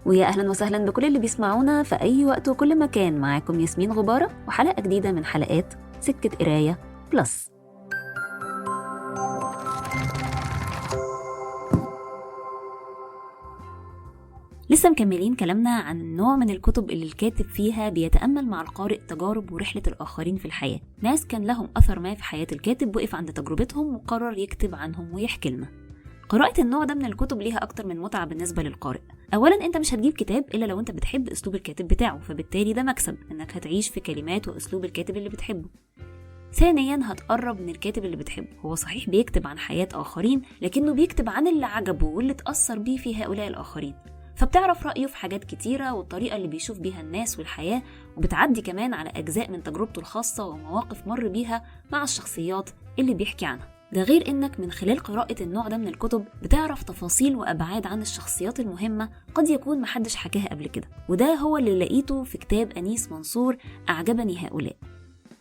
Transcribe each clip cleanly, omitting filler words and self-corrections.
ويا أهلا وسهلا بكل اللي بيسمعونا في أي وقت وكل مكان. معاكم ياسمين غبارة وحلقة جديدة من حلقات سكة قراية بلس. لسه مكملين كلامنا عن النوع من الكتب اللي الكاتب فيها بيتأمل مع القارئ تجارب ورحلة الآخرين في الحياة، ناس كان لهم أثر ما في حياة الكاتب وقف عند تجربتهم وقرر يكتب عنهم ويحكي لنا. قراءة النوع ده من الكتب ليها أكتر من متعة بالنسبة للقارئ. أولا أنت مش هتجيب كتاب إلا لو أنت بتحب أسلوب الكاتب بتاعه، فبالتالي ده مكسب إنك هتعيش في كلمات وأسلوب الكاتب اللي بتحبه. ثانيا هتقرب من الكاتب اللي بتحبه، هو صحيح بيكتب عن حياة آخرين لكنه بيكتب عن اللي عجبه واللي تأثر بيه في هؤلاء الآخرين، فبتعرف رأيه في حاجات كتيرة والطريقة اللي بيشوف بيها الناس والحياة، وبتعدي كمان على أجزاء من تجربته الخاصة ومواقف مر بيها مع الشخصيات اللي بيحكي عنها. ده غير إنك من خلال قراءة النوع ده من الكتب بتعرف تفاصيل وأبعاد عن الشخصيات المهمة قد يكون محدش حكاها قبل كده، وده هو اللي لقيته في كتاب أنيس منصور أعجبني هؤلاء.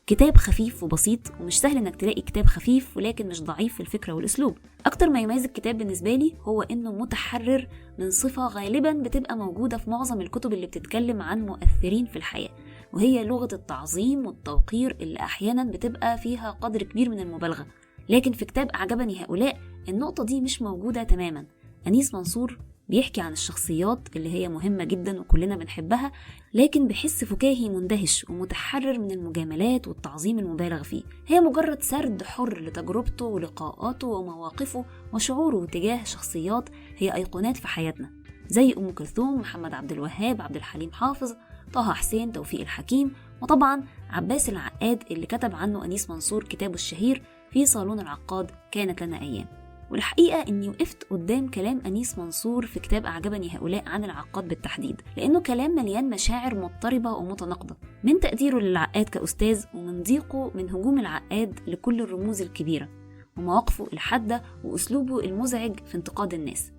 كتاب خفيف وبسيط، ومش سهل انك تلاقي كتاب خفيف ولكن مش ضعيف في الفكرة والاسلوب. اكتر ما يميز الكتاب بالنسبة لي هو انه متحرر من صفة غالبا بتبقى موجودة في معظم الكتب اللي بتتكلم عن مؤثرين في الحياة، وهي لغة التعظيم والتوقير اللي احيانا بتبقى فيها قدر كبير من المبالغة. لكن في كتاب أعجبني هؤلاء النقطة دي مش موجودة تماما. أنيس منصور بيحكي عن الشخصيات اللي هي مهمة جدا وكلنا بنحبها، لكن بحس فكاهي مندهش ومتحرر من المجاملات والتعظيم المبالغ فيه. هي مجرد سرد حر لتجربته ولقاءاته ومواقفه وشعوره تجاه شخصيات هي أيقونات في حياتنا، زي أم كلثوم، محمد عبد الوهاب، عبد الحليم حافظ، طه حسين، توفيق الحكيم، وطبعا عباس العقاد اللي كتب عنه أنيس منصور كتابه الشهير في صالون العقاد كانت لنا أيام. والحقيقة أني وقفت قدام كلام أنيس منصور في كتاب أعجبني هؤلاء عن العقاد بالتحديد، لأنه كلام مليان مشاعر مضطربة ومتناقضة، من تقديره للعقاد كأستاذ ومن ضيقه من هجوم العقاد لكل الرموز الكبيرة ومواقفه الحادة وأسلوبه المزعج في انتقاد الناس.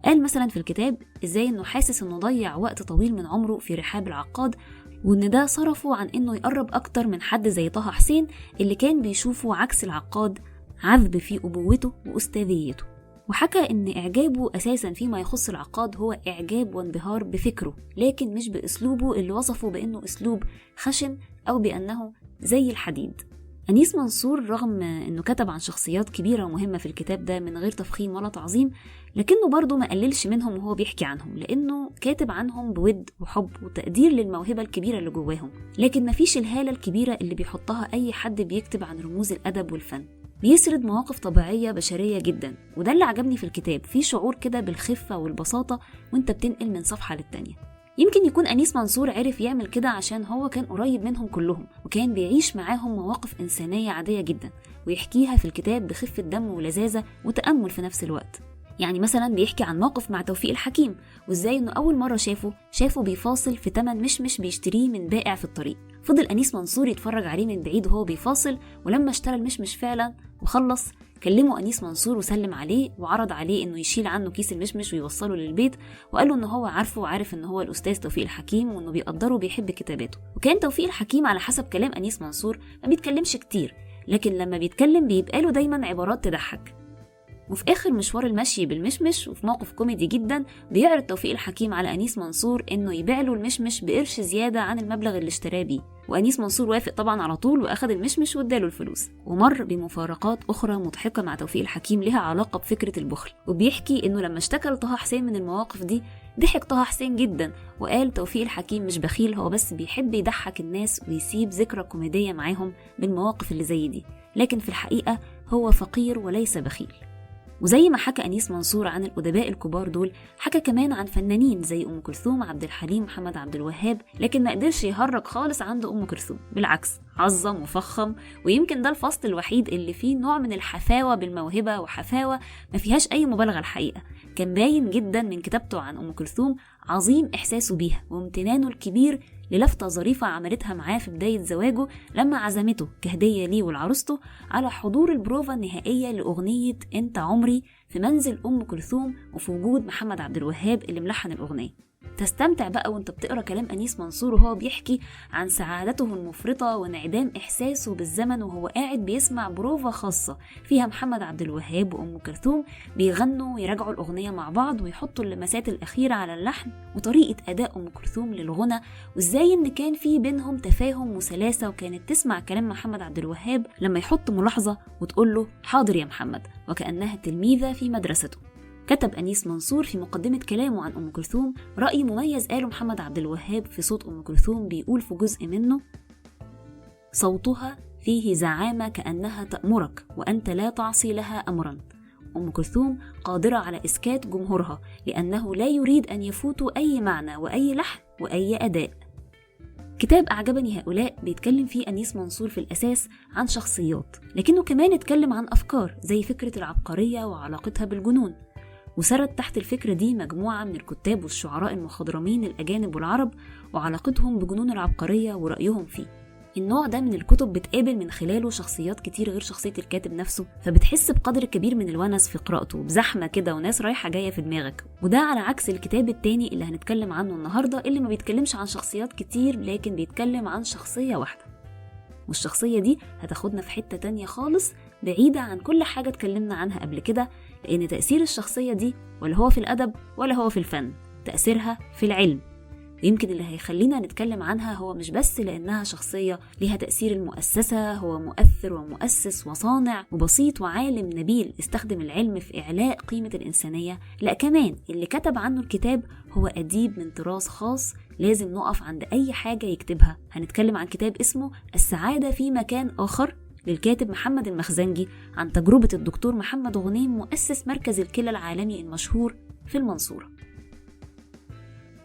قال مثلا في الكتاب إزاي أنه حاسس أنه ضيع وقت طويل من عمره في رحاب العقاد، وإن ده صرفه عن أنه يقرب أكتر من حد زي طه حسين اللي كان بيشوفه عكس العقاد عذب في أبوته وأستاذيته. وحكى إن إعجابه أساسا فيما يخص العقاد هو إعجاب وانبهار بفكره، لكن مش بأسلوبه اللي وصفه بأنه أسلوب خشن أو بأنه زي الحديد. أنيس منصور رغم أنه كتب عن شخصيات كبيرة ومهمة في الكتاب ده من غير تفخيم ولا تعظيم، لكنه برضه ما قللش منهم وهو بيحكي عنهم، لأنه كاتب عنهم بود وحب وتقدير للموهبة الكبيرة اللي جواهم، لكن ما فيش الهالة الكبيرة اللي بيحطها أي حد بيكتب عن رموز الأدب والفن. بيسرد مواقف طبيعية بشرية جدا، وده اللي عجبني في الكتاب، فيه شعور كده بالخفة والبساطة وانت بتنقل من صفحة للتانية. يمكن يكون أنيس منصور عرف يعمل كده عشان هو كان قريب منهم كلهم وكان بيعيش معاهم مواقف إنسانية عادية جدا ويحكيها في الكتاب بخفة دم ولذاذة وتأمل في نفس الوقت. يعني مثلا بيحكي عن موقف مع توفيق الحكيم وإزاي إنه أول مرة شافه بيفاصل في تمن مشمش بيشتريه من بائع في الطريق. فضل أنيس منصور يتفرج عليه من بعيد وهو بيفاصل، ولما اشترى المشمش فعلا وخلص كلمه أنيس منصور وسلم عليه وعرض عليه إنه يشيل عنه كيس المشمش ويوصله للبيت، وقال له إنه هو عارفه وعارف إنه هو الأستاذ توفيق الحكيم وإنه بيقدره وبيحب كتاباته. وكان توفيق الحكيم على حسب كلام أنيس منصور ما بيتكلمش كتير، لكن لما بيتكلم بيبقى له دايما عبارات تضحك. وفي آخر مشوار المشي بالمشمش وفي موقف كوميدي جدا بيعرض توفيق الحكيم على أنيس منصور إنه يبيع له المشمش بقرش زيادة عن المبلغ اللي اشتراه بيه، وأنيس منصور وافق طبعا على طول وأخذ المشمش واداله الفلوس. ومر بمفارقات أخرى مضحكة مع توفيق الحكيم لها علاقة بفكرة البخل، وبيحكي إنه لما اشتكى لطه حسين من المواقف دي ضحك طه حسين جدا وقال توفيق الحكيم مش بخيل، هو بس بيحب يضحك الناس ويسيب ذكرى كوميدية معاهم بالمواقف اللي زي دي، لكن في الحقيقة هو فقير وليس بخيل. وزي ما حكى أنيس منصور عن الأدباء الكبار دول، حكى كمان عن فنانين زي أم كلثوم، عبد الحليم، محمد عبد الوهاب، لكن ما قدرش يهرج خالص عند أم كلثوم، بالعكس عظم وفخم. ويمكن ده الفصل الوحيد اللي فيه نوع من الحفاوة بالموهبة، وحفاوة ما فيهاش أي مبالغة. الحقيقة كان باين جدا من كتابته عن أم كلثوم عظيم إحساسه بيها وامتنانه الكبير للفتة ظريفة عملتها معاه في بداية زواجه لما عزمته كهدية ليه والعروسته على حضور البروفا النهائية لأغنية أنت عمري في منزل أم كلثوم وفي وجود محمد عبد الوهاب اللي ملحن الأغنية. تستمتع بقى وانت بتقرأ كلام أنيس منصور وهو بيحكي عن سعادته المفرطة وانعدام إحساسه بالزمن وهو قاعد بيسمع بروفة خاصة فيها محمد عبد الوهاب وأم كلثوم بيغنوا ويراجعوا الأغنية مع بعض ويحطوا اللمسات الأخيرة على اللحن وطريقة أداء أم كلثوم للغنى، وإزاي إن كان في بينهم تفاهم وسلاسة، وكانت تسمع كلام محمد عبد الوهاب لما يحط ملاحظة وتقول له حاضر يا محمد، وكأنها تلميذة في مدرسته. كتب أنيس منصور في مقدمة كلامه عن أم كلثوم رأي مميز قاله محمد عبد الوهاب في صوت أم كلثوم، بيقول في جزء منه: صوتها فيه زعامة كأنها تأمرك وأنت لا تعصي لها أمرا. أم كلثوم قادرة على إسكات جمهورها لأنه لا يريد أن يفوتوا أي معنى وأي لحن وأي أداء. كتاب أعجبني هؤلاء بيتكلم فيه أنيس منصور في الأساس عن شخصيات، لكنه كمان اتكلم عن أفكار زي فكرة العبقرية وعلاقتها بالجنون، وسرد تحت الفكرة دي مجموعة من الكتاب والشعراء المخضرمين الأجانب والعرب وعلاقتهم بجنون العبقرية ورأيهم فيه. النوع ده من الكتب بتقابل من خلاله شخصيات كتير غير شخصية الكاتب نفسه، فبتحس بقدر كبير من الونس في قراءته بزحمة كده وناس رايحة جاية في دماغك، وده على عكس الكتاب التاني اللي هنتكلم عنه النهاردة اللي ما بيتكلمش عن شخصيات كتير لكن بيتكلم عن شخصية واحدة، والشخصية دي هتاخدنا في حتة تانية خالص بعيدة عن كل حاجة اتكلمنا عنها قبل كده، لأن تأثير الشخصية دي ولا هو في الأدب ولا هو في الفن، تأثيرها في العلم. ويمكن اللي هيخلينا نتكلم عنها هو مش بس لأنها شخصية ليها تأثير المؤسسة، هو مؤثر ومؤسس وصانع وبسيط وعالم نبيل استخدم العلم في إعلاء قيمة الإنسانية، لا كمان اللي كتب عنه الكتاب هو أديب من طراز خاص لازم نقف عند أي حاجة يكتبها. هنتكلم عن كتاب اسمه السعادة في مكان آخر للكاتب محمد المخزنجي عن تجربة الدكتور محمد غنيم مؤسس مركز الكلى العالمي المشهور في المنصورة.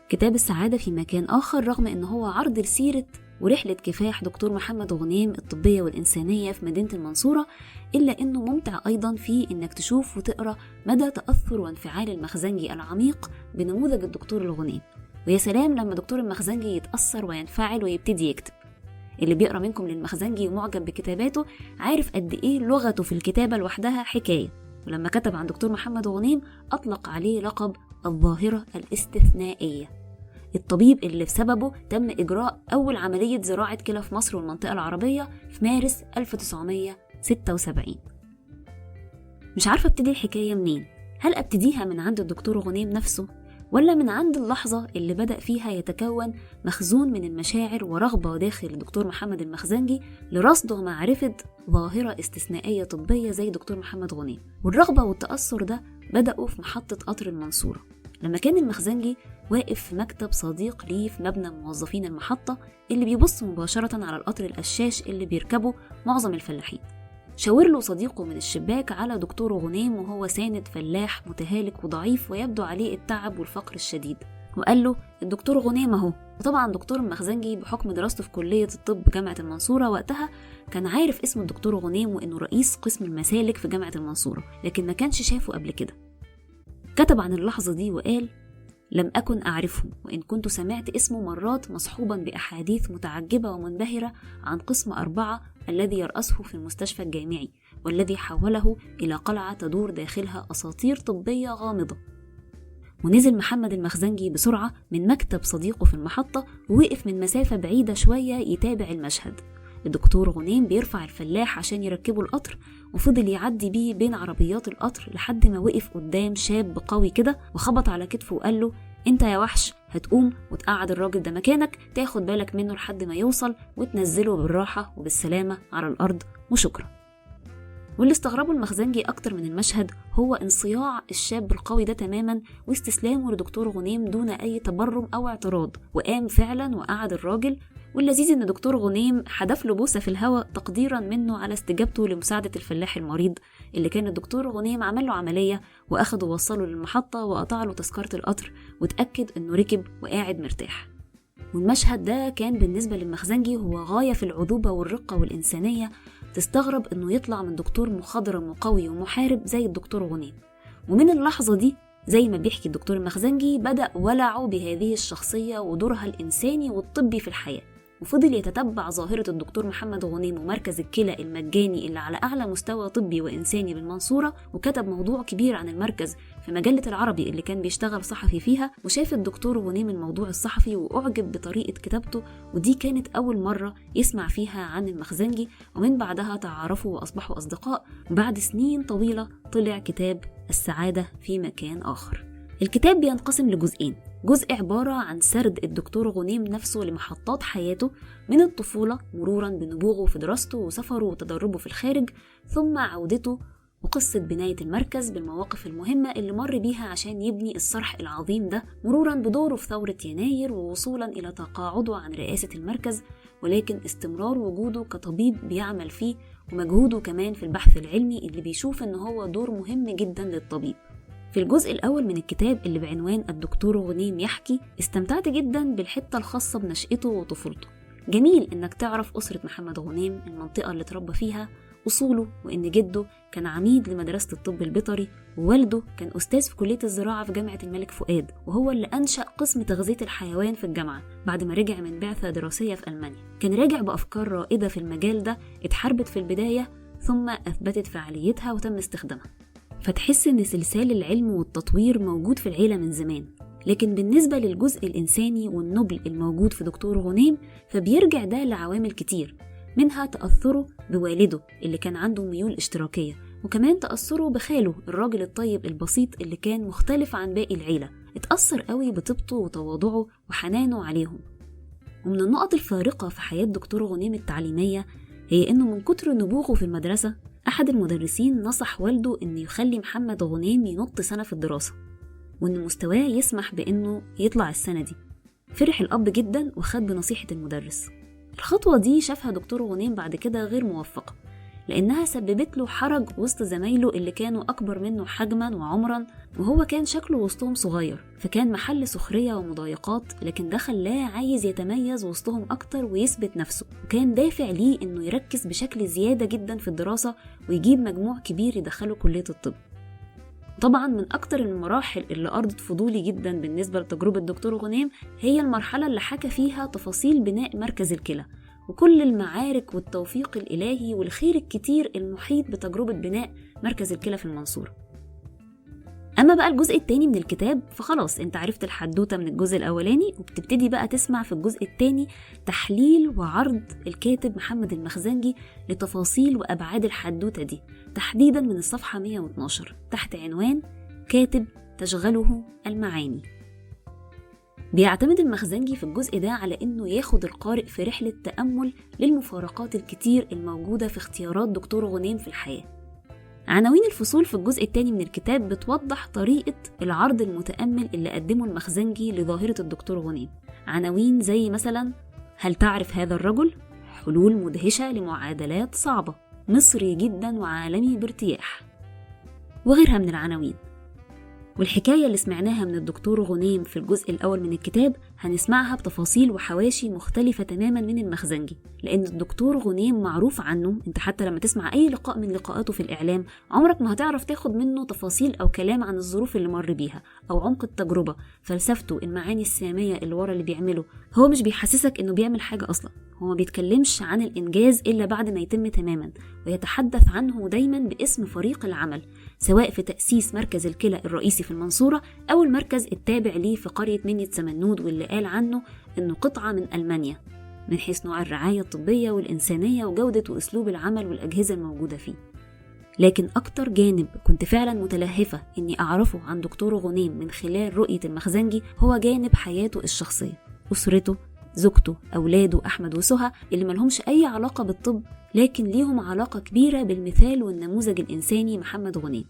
كتاب السعادة في مكان آخر رغم أنه هو عرض لسيرة ورحلة كفاح دكتور محمد غنيم الطبية والإنسانية في مدينة المنصورة، إلا أنه ممتع أيضا في أنك تشوف وتقرأ مدى تأثر وانفعال المخزنجي العميق بنموذج الدكتور الغنيم. ويا سلام لما دكتور المخزنجي يتأثر وينفعل ويبتدي يكتب. اللي بيقرأ منكم للمخزنجي ومعجب بكتاباته عارف قد إيه لغته في الكتابة لوحدها حكاية، ولما كتب عن دكتور محمد غنيم أطلق عليه لقب الظاهرة الاستثنائية، الطبيب اللي بسببه تم إجراء أول عملية زراعة كلى في مصر والمنطقة العربية في مارس 1976. مش عارفة ابتدي الحكاية منين، هل ابتديها من عند الدكتور غنيم نفسه ولا من عند اللحظة اللي بدأ فيها يتكون مخزون من المشاعر ورغبة داخل الدكتور محمد المخزنجي لرصد ومعرفة ظاهرة استثنائية طبية زي دكتور محمد غنيم. والرغبة والتأثر ده بدأوا في محطة قطر المنصورة لما كان المخزنجي واقف في مكتب صديق ليه في مبنى موظفين المحطة اللي بيبص مباشرة على القطر القشاش اللي بيركبه معظم الفلاحين. شاور له صديقه من الشباك على دكتور غنيم وهو ساند فلاح متهالك وضعيف ويبدو عليه التعب والفقر الشديد، وقال له الدكتور غنيم اهو. وطبعا دكتور المخزنجي بحكم دراسته في كلية الطب جامعة المنصورة وقتها كان عارف اسم الدكتور غنيم وانه رئيس قسم المسالك في جامعة المنصورة، لكن ما كانش شافه قبل كده. كتب عن اللحظة دي وقال: لم أكن أعرفه، وإن كنت سمعت اسمه مرات مصحوبا بأحاديث متعجبة ومنبهرة عن قسم 4 الذي يرأسه في المستشفى الجامعي والذي حوله إلى قلعة تدور داخلها أساطير طبية غامضة. ونزل محمد المخزنجي بسرعة من مكتب صديقه في المحطة ووقف من مسافة بعيدة شوية يتابع المشهد. الدكتور غنيم بيرفع الفلاح عشان يركبوا القطر، وفضل يعدي بيه بين عربيات القطر لحد ما وقف قدام شاب قوي كده وخبط على كتفه وقال له: انت يا وحش هتقوم وتقعد الراجل ده مكانك، تاخد بالك منه لحد ما يوصل وتنزله بالراحة وبالسلامة على الأرض وشكرا. واللي استغربوا المخزنجي أكتر من المشهد هو انصياع الشاب القوي ده تماما واستسلامه لدكتور غنيم دون أي تبرم أو اعتراض، وقام فعلا وقعد الراجل. واللذيذ ان دكتور غنيم حدف له بوسه في الهواء تقديرا منه على استجابته لمساعده الفلاح المريض اللي كان الدكتور غنيم عمل له عمليه واخده ووصله للمحطه وقطع له تذكره القطر وتاكد انه ركب وقاعد مرتاح. والمشهد ده كان بالنسبه للمخزنجي هو غايه في العذوبه والرقه والانسانيه، تستغرب انه يطلع من دكتور مخضرم وقوي ومحارب زي الدكتور غنيم. ومن اللحظه دي زي ما بيحكي الدكتور المخزنجي بدأ ولعه بهذه الشخصيه ودورها الانساني والطبي في الحياه. وفضل يتتبع ظاهرة الدكتور محمد غنيم ومركز الكلى المجاني اللي على أعلى مستوى طبي وإنساني بالمنصورة، وكتب موضوع كبير عن المركز في مجلة العربي اللي كان بيشتغل صحفي فيها. وشاف الدكتور غنيم الموضوع الصحفي وأعجب بطريقة كتابته، ودي كانت أول مرة يسمع فيها عن المخزنجي، ومن بعدها تعارفوا وأصبحوا أصدقاء. وبعد سنين طويلة طلع كتاب السعادة في مكان آخر. الكتاب بينقسم لجزئين، جزء عبارة عن سرد الدكتور غنيم نفسه لمحطات حياته من الطفولة مرورا بنبوغه في دراسته وسفره وتدربه في الخارج، ثم عودته وقصة بناية المركز بالمواقف المهمة اللي مر بيها عشان يبني الصرح العظيم ده، مرورا بدوره في ثورة يناير ووصولا إلى تقاعده عن رئاسة المركز، ولكن استمرار وجوده كطبيب بيعمل فيه، ومجهوده كمان في البحث العلمي اللي بيشوف إن هو دور مهم جدا للطبيب. في الجزء الأول من الكتاب اللي بعنوان الدكتور غنيم يحكي، استمتعت جدا بالحتة الخاصة بنشأته وطفولته. جميل إنك تعرف أسرة محمد غنيم، المنطقة اللي تربى فيها، أصوله، وإن جده كان عميد لمدرسة الطب البيطري، ووالده كان أستاذ في كلية الزراعة في جامعة الملك فؤاد، وهو اللي أنشأ قسم تغذية الحيوان في الجامعة بعد ما رجع من بعثة دراسية في ألمانيا. كان راجع بأفكار رائدة في المجال ده اتحاربت في البداية ثم أثبتت فعاليتها وتم استخدامها، فتحس إن سلسال العلم والتطوير موجود في العيلة من زمان. لكن بالنسبة للجزء الإنساني والنبل الموجود في دكتور غنيم، فبيرجع ده لعوامل كتير، منها تأثره بوالده اللي كان عنده ميول اشتراكية، وكمان تأثره بخاله الراجل الطيب البسيط اللي كان مختلف عن باقي العيلة، اتأثر قوي بطيبته وتواضعه وحنانه عليهم. ومن النقط الفارقة في حياة دكتور غنيم التعليمية هي إنه من كتر نبوغه في المدرسة، أحد المدرسين نصح والده إنه يخلي محمد غنيم ينط سنة في الدراسة، وإن مستواه يسمح بإنه يطلع السنة دي. فرح الأب جدا وخد بنصيحة المدرس. الخطوة دي شافها دكتور غنيم بعد كده غير موفقة، لأنها سببت له حرج وسط زمايله اللي كانوا أكبر منه حجما وعمرا، وهو كان شكله وسطهم صغير، فكان محل سخرية ومضايقات. لكن ده خلاه عايز يتميز وسطهم أكتر ويثبت نفسه، وكان دافع ليه إنه يركز بشكل زيادة جدا في الدراسة ويجيب مجموع كبير يدخله كلية الطب. طبعا من أكتر المراحل اللي أرضت فضولي جدا بالنسبة لتجربة دكتور غنيم هي المرحلة اللي حكى فيها تفاصيل بناء مركز الكلى وكل المعارك والتوفيق الإلهي والخير الكتير المحيط بتجربة بناء مركز الكلى في المنصورة. أما بقى الجزء التاني من الكتاب فخلاص انت عرفت الحدوتة من الجزء الأولاني، وبتبتدي بقى تسمع في الجزء التاني تحليل وعرض الكاتب محمد المخزنجي لتفاصيل وأبعاد الحدوتة دي، تحديدا من الصفحة 112 تحت عنوان كاتب تشغله المعاني. بيعتمد المخزنجي في الجزء ده على إنه ياخد القارئ في رحلة تأمل للمفارقات الكتير الموجودة في اختيارات دكتور غنيم في الحياة. عناوين الفصول في الجزء الثاني من الكتاب بتوضح طريقة العرض المتأمل اللي قدمه المخزنجي لظاهرة الدكتور غنيم. عناوين زي مثلا هل تعرف هذا الرجل؟ حلول مدهشة لمعادلات صعبة، مصري جدا وعالمي بارتياح، وغيرها من العناوين. والحكاية اللي سمعناها من الدكتور غنيم في الجزء الأول من الكتاب هنسمعها بتفاصيل وحواشي مختلفة تماما من المخزنجي، لأن الدكتور غنيم معروف عنه، انت حتى لما تسمع أي لقاء من لقاءاته في الإعلام عمرك ما هتعرف تاخد منه تفاصيل أو كلام عن الظروف اللي مر بيها أو عمق التجربة، فلسفته، المعاني السامية اللي ورا اللي بيعمله. هو مش بيحسسك إنه بيعمل حاجة أصلا، هو ما بيتكلمش عن الإنجاز إلا بعد ما يتم تماما، ويتحدث عنه دايما باسم فريق العمل، سواء في تأسيس مركز الكلى الرئيسي في المنصورة أو المركز التابع ليه في قرية منية سمنود، واللي قال عنه إنه قطعة من ألمانيا من حيث نوع الرعاية الطبية والإنسانية وجودة وأسلوب العمل والأجهزة الموجودة فيه. لكن أكتر جانب كنت فعلا متلهفة إني أعرفه عن دكتور غنيم من خلال رؤية المخزنجي هو جانب حياته الشخصية، أسرته، زوجته، أولاده أحمد وسهى اللي ملهمش أي علاقة بالطب، لكن ليهم علاقة كبيرة بالمثال والنموذج الإنساني محمد غنيم،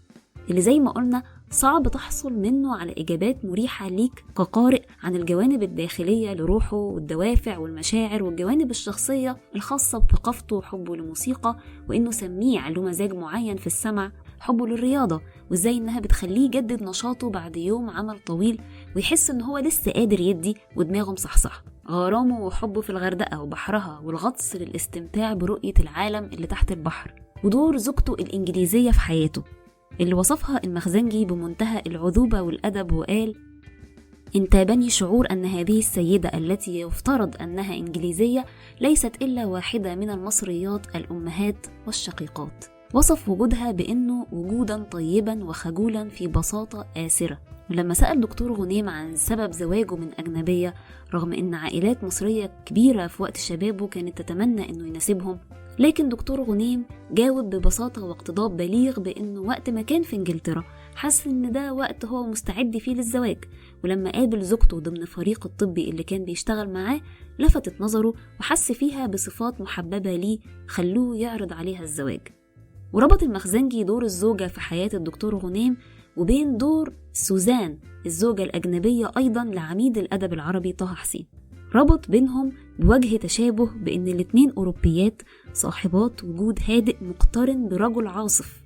اللي زي ما قلنا صعب تحصل منه على إجابات مريحة ليك كقارئ عن الجوانب الداخلية لروحه والدوافع والمشاعر والجوانب الشخصية الخاصة بثقافته وحبه للموسيقى، وإنه سميع له مزاج معين في السمع، حبه للرياضة وإزاي إنها بتخليه يجدد نشاطه بعد يوم عمل طويل ويحس إن هو لسه قادر يدي ودماغه مصحصح، غرامه وحبه في الغردقة وبحرها والغطس للاستمتاع برؤية العالم اللي تحت البحر، ودور زوجته الإنجليزية في حياته اللي وصفها المخزنجي بمنتهى العذوبة والأدب وقال انتابني شعور أن هذه السيدة التي يفترض أنها إنجليزية ليست إلا واحدة من المصريات الأمهات والشقيقات. وصف وجودها بأنه وجودا طيبا وخجولا في بساطة آسرة. ولما سأل دكتور غنيم عن سبب زواجه من أجنبية، رغم أن عائلات مصرية كبيرة في وقت شبابه كانت تتمنى أنه يناسبهم، لكن دكتور غنيم جاوب ببساطة واقتضاب بليغ بأنه وقت ما كان في إنجلترا حس أن ده وقت هو مستعد فيه للزواج. ولما قابل زوجته ضمن فريق الطبي اللي كان بيشتغل معاه لفتت نظره وحس فيها بصفات محببة ليه خلوه يعرض عليها الزواج. وربط المخزنجي دور الزوجة في حياة الدكتور غنيم وبين دور سوزان الزوجة الأجنبية أيضا لعميد الأدب العربي طه حسين. ربط بينهم بوجه تشابه بأن الاتنين أوروبيات صاحبات وجود هادئ مقترن برجل عاصف،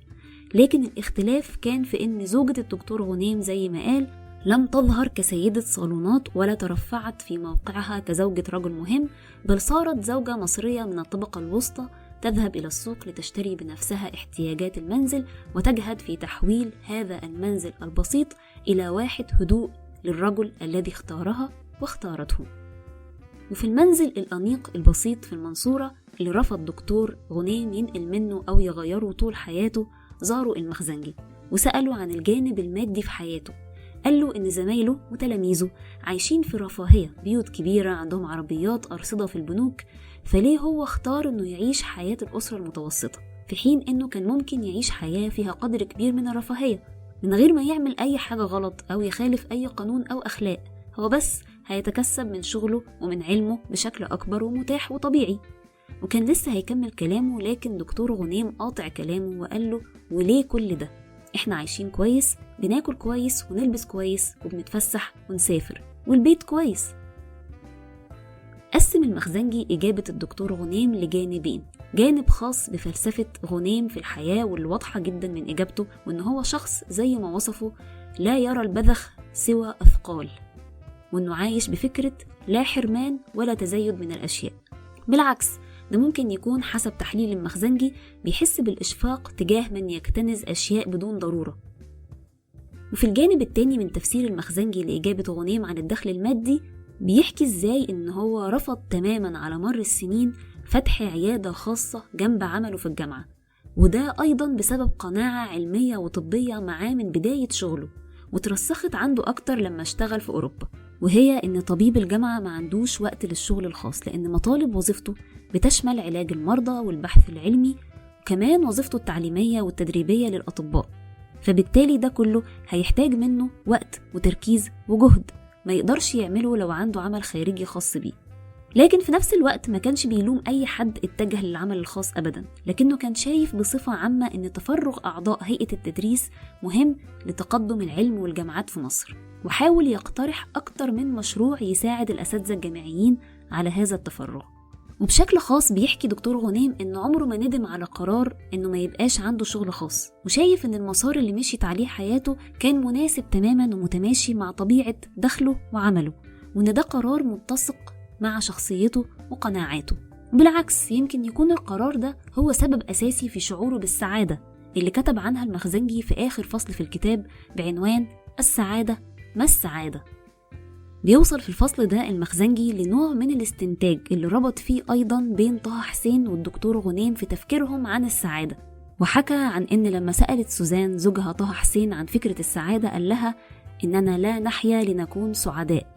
لكن الاختلاف كان في أن زوجة الدكتور غنيم زي ما قال لم تظهر كسيدة صالونات ولا ترفعت في موقعها كزوجة رجل مهم، بل صارت زوجة مصرية من الطبقة الوسطى تذهب إلى السوق لتشتري بنفسها احتياجات المنزل وتجهد في تحويل هذا المنزل البسيط إلى واحد هدوء للرجل الذي اختارها واختارته. وفي المنزل الأنيق البسيط في المنصورة اللي رفض دكتور غنيم ينقل منه أو يغيره طول حياته، زاروا المخزنجي وسألوا عن الجانب المادي في حياته. قال له إن زمايله وتلاميذه عايشين في رفاهية، بيوت كبيرة، عندهم عربيات، أرصدة في البنوك، فليه هو اختار إنه يعيش حياة الأسرة المتوسطة في حين إنه كان ممكن يعيش حياة فيها قدر كبير من الرفاهية من غير ما يعمل أي حاجة غلط أو يخالف أي قانون أو أخلاق، هو بس هيتكسب من شغله ومن علمه بشكل أكبر ومتاح وطبيعي. وكان لسه هيكمل كلامه لكن دكتور غنيم قاطع كلامه وقال له وليه كل ده؟ احنا عايشين كويس، بناكل كويس ونلبس كويس وبنتفسح ونسافر والبيت كويس. قسم المخزنجي إجابة الدكتور غنيم لجانبين، جانب خاص بفلسفة غنيم في الحياة واللي واضحة جدا من إجابته وإن هو شخص زي ما وصفه لا يرى البذخ سوى أثقال، وإنه عايش بفكرة لا حرمان ولا تزيد من الأشياء. بالعكس ده ممكن يكون حسب تحليل المخزنجي بيحس بالإشفاق تجاه من يكتنز أشياء بدون ضرورة. وفي الجانب التاني من تفسير المخزنجي لإجابة غنيم عن الدخل المادي بيحكي إزاي إن هو رفض تماما على مر السنين فتح عيادة خاصة جنب عمله في الجامعة، وده أيضا بسبب قناعة علمية وطبية معاه من بداية شغله وترسخت عنده أكتر لما اشتغل في أوروبا، وهي إن طبيب الجامعة ما عندوش وقت للشغل الخاص لأن مطالب وظيفته بتشمل علاج المرضى والبحث العلمي وكمان وظيفته التعليمية والتدريبية للأطباء، فبالتالي ده كله هيحتاج منه وقت وتركيز وجهد ما يقدرش يعمله لو عنده عمل خارجي خاص بيه. لكن في نفس الوقت ما كانش بيلوم أي حد اتجه للعمل الخاص أبدا، لكنه كان شايف بصفة عامة إن تفرغ أعضاء هيئة التدريس مهم لتقدم العلم والجامعات في مصر، وحاول يقترح أكتر من مشروع يساعد الأساتذة الجامعيين على هذا التفرغ. وبشكل خاص بيحكي دكتور غنيم إنه عمره ما ندم على قرار إنه ما يبقاش عنده شغل خاص، وشايف إن المسار اللي مشيت عليه حياته كان مناسب تماما ومتماشي مع طبيعة دخله وعمله، وإن ده قرار متسق مع شخصيته وقناعاته. بالعكس يمكن يكون القرار ده هو سبب أساسي في شعوره بالسعادة اللي كتب عنها المخزنجي في آخر فصل في الكتاب بعنوان السعادة ما السعادة. بيوصل في الفصل ده المخزنجي لنوع من الاستنتاج اللي ربط فيه أيضا بين طه حسين والدكتور غنيم في تفكيرهم عن السعادة، وحكى عن إن لما سألت سوزان زوجها طه حسين عن فكرة السعادة قال لها إننا لا نحيا لنكون سعداء.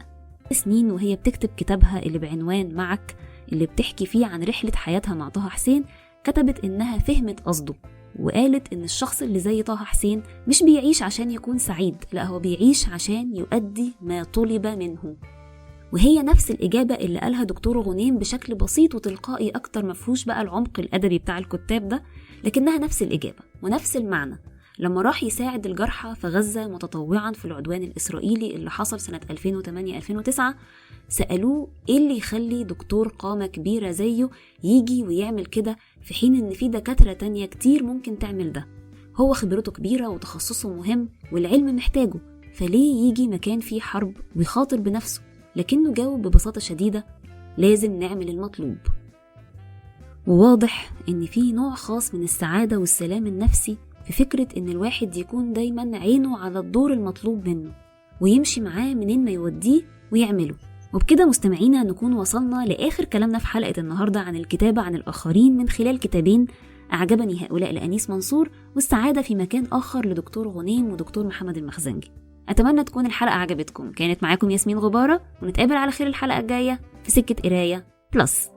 سنين وهي بتكتب كتابها اللي بعنوان معك اللي بتحكي فيه عن رحلة حياتها مع طه حسين كتبت إنها فهمت قصده، وقالت إن الشخص اللي زي طه حسين مش بيعيش عشان يكون سعيد، لا هو بيعيش عشان يؤدي ما طلب منه. وهي نفس الإجابة اللي قالها دكتور غنيم بشكل بسيط وتلقائي أكتر، مفهوش بقى العمق الأدبي بتاع الكتاب ده، لكنها نفس الإجابة ونفس المعنى لما راح يساعد الجرحى في غزة متطوعا في العدوان الإسرائيلي اللي حصل سنة 2008-2009. سألوه إيه اللي يخلي دكتور قامة كبيرة زيه يجي ويعمل كده في حين إن في دكاترة تانية كتير ممكن تعمل ده، هو خبرته كبيرة وتخصصه مهم والعلم محتاجه، فليه يجي مكان فيه حرب ويخاطر بنفسه؟ لكنه جاوب ببساطة شديدة لازم نعمل المطلوب. وواضح إن في نوع خاص من السعادة والسلام النفسي في فكرة إن الواحد يكون دايما عينه على الدور المطلوب منه، ويمشي معاه منين ما يوديه ويعمله. وبكده مستمعينا نكون وصلنا لآخر كلامنا في حلقة النهاردة عن الكتابة عن الآخرين من خلال كتابين أعجبني هؤلاء لأنيس منصور والسعادة في مكان آخر لدكتور غنيم ودكتور محمد المخزنجي. أتمنى تكون الحلقة عجبتكم. كانت معاكم ياسمين غبارة، ونتقابل على خير الحلقة الجاية في سكة قراية بلس.